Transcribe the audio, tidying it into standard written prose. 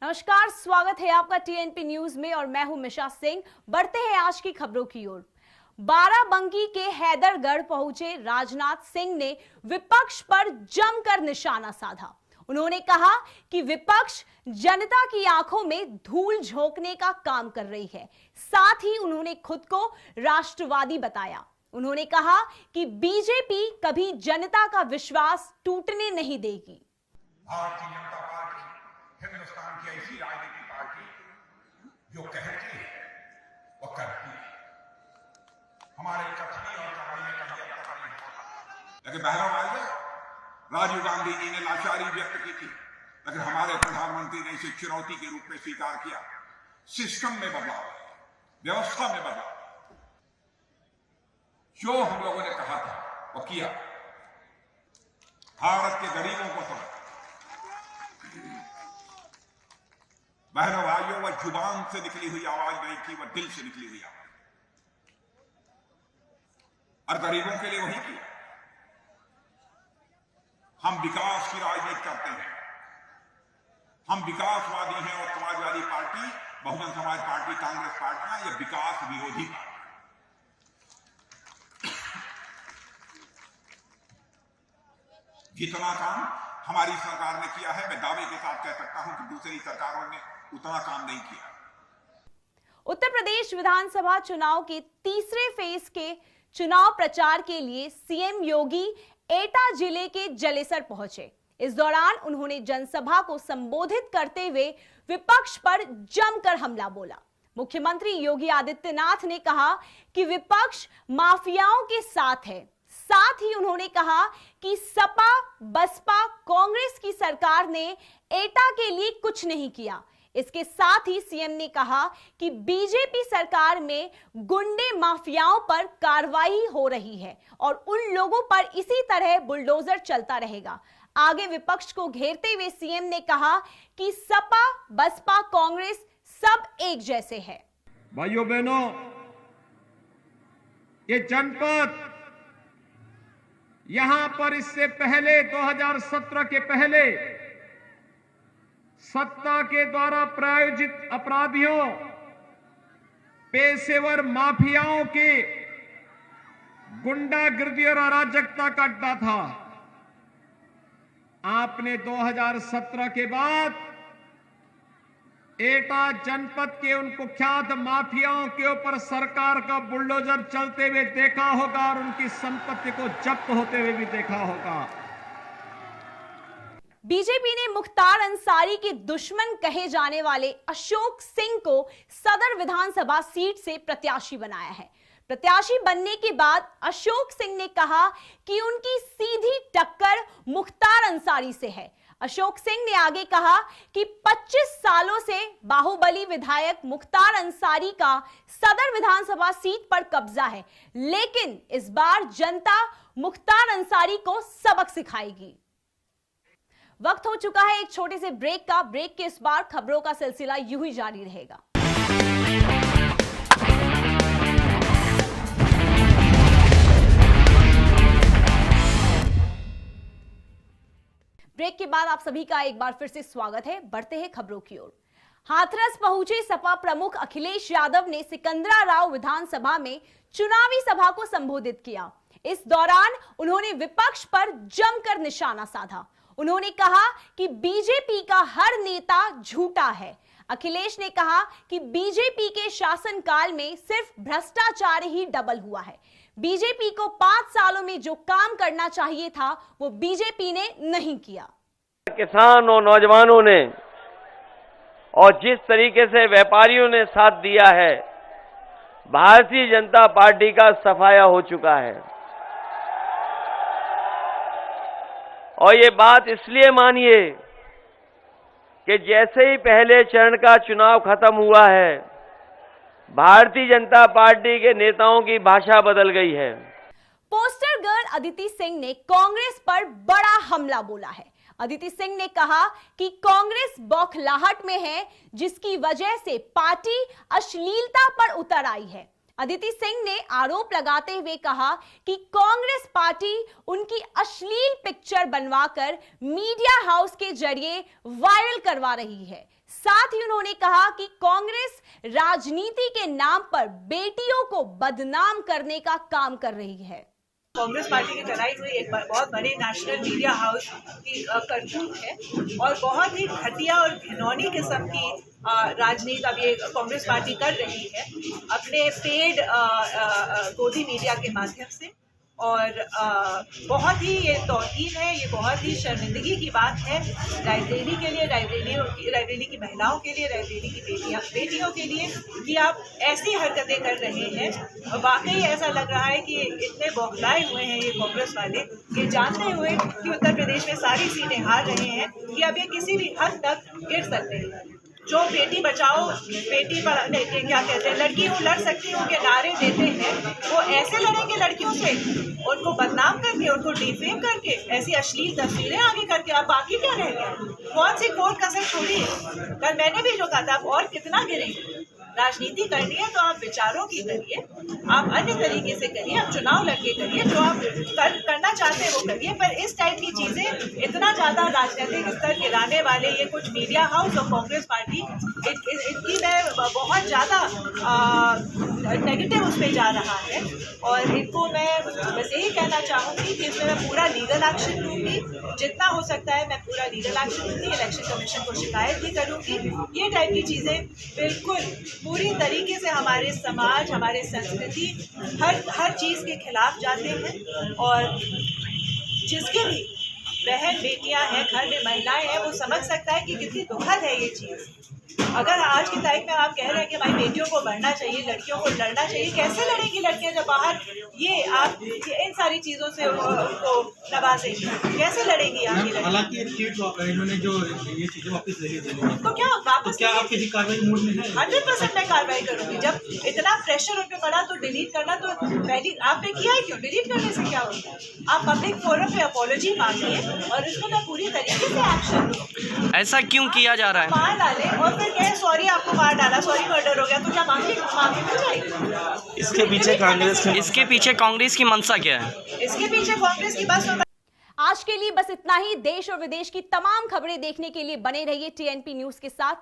नमस्कार, स्वागत है आपका टीएनपी न्यूज में और मैं हूं मिशा सिंह। बढ़ते हैं आज की खबरों की ओर। बाराबंकी के हैदरगढ़ पहुंचे राजनाथ सिंह ने विपक्ष पर जमकर निशाना साधा। उन्होंने कहा कि विपक्ष जनता की आंखों में धूल झोंकने का काम कर रही है। साथ ही उन्होंने खुद को राष्ट्रवादी बताया। उन्होंने कहा कि बीजेपी कभी जनता का विश्वास टूटने नहीं देगी। भारतीय जनता पार्टी हिंदुस्तान की ऐसी राजनीतिक पार्टी जो कहती है वो करती है। हमारे कथनी और कहानी का कभी पता नहीं होता। लेकिन बहरहाल आज राजीव गांधी जी ने लाचारी व्यक्त की थी, लेकिन हमारे प्रधानमंत्री ने इसे चुनौती के रूप में स्वीकार किया। सिस्टम में बदलाव, व्यवस्था में बदलाव, जो हम लोगों ने कहा था वो किया। भारत के गरीबों को समझ बहनों भाइयों, वह जुबान से निकली हुई आवाज नहीं थी, वह दिल से निकली हुई आवाज, और गरीबों के लिए वही किया। हम विकास की राजनीति करते हैं, हम विकासवादी हैं और समाजवादी पार्टी, बहुजन समाज पार्टी, कांग्रेस पार्टियां ये विकास विरोधी पार्टी। जितना काम हमारी सरकार ने किया है, मैं दावे के साथ कह सकता हूं कि दूसरी सरकारों ने उतना काम नहीं किया। उत्तर प्रदेश विधानसभा चुनाव के तीसरे फेज के चुनाव प्रचार के लिए सीएम योगी एटा जिले के जलेसर पहुंचे। इस दौरान उन्होंने जनसभा को संबोधित करते हुए विपक्ष पर जमकर हमला बोला। मुख्यमंत्री योगी आदित्यनाथ ने कहा कि विपक्ष माफियाओं के साथ है। साथ ही उन्होंने कहा कि सपा, बसपा, कांग्रेस की सरकार ने एटा के लिए कुछ नहीं किया। इसके साथ ही सीएम ने कहा कि बीजेपी सरकार में गुंडे माफियाओं पर कार्रवाई हो रही है और उन लोगों पर इसी तरह बुलडोजर चलता रहेगा। आगे विपक्ष को घेरते हुए सीएम ने कहा कि सपा, बसपा, कांग्रेस सब एक जैसे हैं। भाइयों बहनों, ये जनपद यहां पर इससे पहले 2017 के पहले सत्ता के द्वारा प्रायोजित अपराधियों, पेशेवर माफियाओं के गुंडागिर्दी और अराजकता का अड्डा था। आपने 2017 के बाद एटा जनपद के उन कुख्यात माफियाओं के ऊपर सरकार का बुलडोजर चलते हुए देखा होगा और उनकी संपत्ति को जब्त होते हुए भी देखा होगा। बीजेपी ने मुख्तार अंसारी के दुश्मन कहे जाने वाले अशोक सिंह को सदर विधानसभा सीट से प्रत्याशी बनाया है। प्रत्याशी बनने के बाद अशोक सिंह ने कहा कि उनकी सीधी टक्कर मुख्तार अंसारी से है। अशोक सिंह ने आगे कहा कि 25 सालों से बाहुबली विधायक मुख्तार अंसारी का सदर विधानसभा सीट पर कब्जा है, लेकिन इस बार जनता मुख्तार अंसारी को सबक सिखाएगी। वक्त हो चुका है एक छोटे से ब्रेक का। ब्रेक के इस बार खबरों का सिलसिला यूं ही जारी रहेगा। ब्रेक के बाद आप सभी का एक बार फिर से स्वागत है। बढ़ते हैं खबरों की ओर। हाथरस पहुंचे सपा प्रमुख अखिलेश यादव ने सिकंदराराव विधानसभा में चुनावी सभा को संबोधित किया। इस दौरान उन्होंने विपक्ष पर जमकर निशाना साधा। उन्होंने कहा कि बीजेपी का हर नेता झूठा है। अखिलेश ने कहा कि बीजेपी के शासनकाल में सिर्फ भ्रष्टाचार ही डबल हुआ है। बीजेपी को 5 सालों में जो काम करना चाहिए था वो बीजेपी ने नहीं किया। किसान और नौजवानों ने और जिस तरीके से व्यापारियों ने साथ दिया है, भारतीय जनता पार्टी का सफाया हो चुका है। और ये बात इसलिए मानिए कि जैसे ही पहले चरण का चुनाव खत्म हुआ है, भारतीय जनता पार्टी के नेताओं की भाषा बदल गई है। पोस्टर गर्ल अदिति सिंह ने कांग्रेस पर बड़ा हमला बोला है। अदिति सिंह ने कहा कि कांग्रेस बौखलाहट में है, जिसकी वजह से पार्टी अश्लीलता पर उतर आई है। अदिति सिंह ने आरोप लगाते हुए कहा कि कांग्रेस पार्टी उनकी अश्लील पिक्चर बनवाकर मीडिया हाउस के जरिए वायरल करवा रही है। साथ ही उन्होंने कहा कि कांग्रेस राजनीति के नाम पर बेटियों को बदनाम करने का काम कर रही है। कांग्रेस पार्टी की चलाई हुई एक बहुत बड़े नेशनल मीडिया हाउस की करतूत है और बहुत ही घटिया और घिनौनी किस्म की राजनीति अब ये कांग्रेस पार्टी कर रही है अपने पेड गोदी मीडिया के माध्यम से। और बहुत ही ये तौहीन है, ये बहुत ही शर्मिंदगी की बात है रायबरेली के लिए, रायबरेली की महिलाओं के लिए, रायबरेली की बेटियों के लिए कि आप ऐसी हरकतें कर रहे हैं। वाकई ऐसा लग रहा है कि इतने बौखलाए हुए हैं ये कांग्रेस वाले, ये जानते हुए कि उत्तर प्रदेश में सारी सीटें हार रहे हैं कि अब ये किसी भी हद तक गिर सकते हैं। जो बेटी बचाओ बेटी क्या कहते हैं, लड़की हूँ लड़ सकती हूँ के नारे देते हैं, वो ऐसे लड़ेंगे लड़कियों से, उनको बदनाम करके, उनको डिफेम करके, ऐसी अश्लील तस्वीरें आगे करके। आप बाकी क्या रह गए? कौन सी कोर्ट कसर छोड़ी? कल मैंने भी जो कहा था, आप और कितना गिरेंगे? राजनीति करनी है तो आप विचारों की करिए, आप अन्य तरीके से करिए, आप चुनाव लड़के करिए, जो आप करना चाहते हैं वो करिए। पर इस टाइप की चीजें इतना ज्यादा राजनीतिक स्तर गिराने वाले ये कुछ मीडिया हाउस और कांग्रेस पार्टी, इनकी मैं बहुत ज्यादा नेगेटिव उस पर जा रहा है और इनको मैं बस यही कहना चाहूँगी कि इसमें मैं पूरा लीगल एक्शन लूँगी, जितना हो सकता है मैं पूरा लीगल एक्शन लूँगी, इलेक्शन कमीशन को शिकायत भी करूँगी। ये टाइप की चीज़ें बिल्कुल पूरी तरीके से हमारे समाज, हमारे संस्कृति, हर चीज़ के खिलाफ जाते हैं। और जिसके भी बहन बेटियां हैं, घर में महिलाएं हैं, वो समझ सकता है कि कितनी दुखद है ये चीज़। अगर आज की तारीख में आप कह रहे हैं कि भाई बेटियों को बढ़ना चाहिए, लड़कियों को लड़ना चाहिए, कैसे लड़ेंगी लड़कियां जब बाहर ये आप इन सारी चीज़ों से उनको नवाजेंगी? कैसे लड़ेंगी आगे? हालांकि इन्होंने जो ये चीजें वापस ले ली, तो क्या वापस, क्या आप किसी कार्रवाई मूड में हैं? 100% मैं कार्रवाई करूंगी। जब इतना प्रेशर उन पे पड़ा तो डिलीट करना तो पहली आपने किया है, क्यों? डिलीट करने से क्या होता है? आप पब्लिक फोरम पे अपॉलॉजी मांगिए और इसको मैं पूरी तरीके से एक्शन लूँ। ऐसा क्यों किया जा रहा है? मार डाले और फिर कहे सॉरी आपको मार डाला, सॉरी मर्डर हो गया, तो क्या माफी मिल जाएगी? इसके पीछे कांग्रेस की मंशा क्या है? इसके पीछे कांग्रेस की बस आज के लिए बस इतना ही। देश और विदेश की तमाम खबरें देखने के लिए बने रहिए TNP न्यूज के साथ।